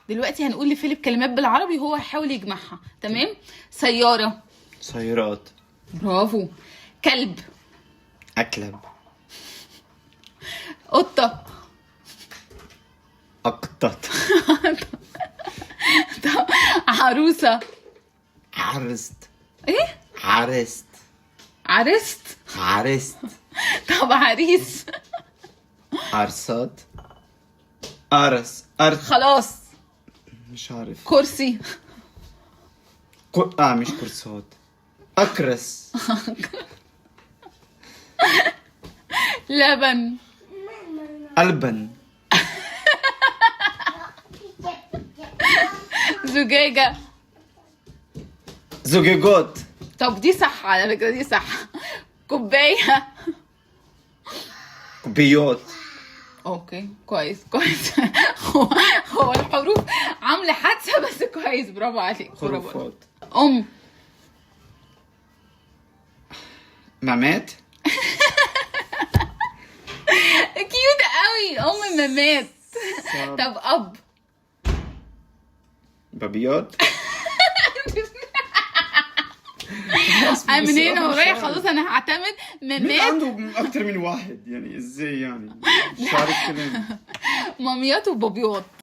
دلوقتي هنقول لفيليب كلمات بالعربي وهو هيحاول يجمعها. تمام. سيارة. سيارات. برافو. كلب. أكلب. قطة. أقطط. طب عروسة. عرست. ايه؟ عرست. عرست. عرست. طب عريس. عرسات. أرس. خلاص. مش عارف. كرسي. مش كرسات. أكرس. لبن. ألبن. زجاجة. زجاجات. طب دي صح على فكرة، دي صح. كوباية. كوبيات. اوكي كويس كويس. هو الحروف عاملة حادثة بس كويس، برافو عليك. برافو. خرافات. أم. ممات. كيوت قوي أم ممات. طب أب. بابيات. من هنا ورايح خلاص أنا هعتمد مين ممات. عنده أكتر من واحد يعني إزاي يعني؟ مش عارف كلام. ماميات وبابيات.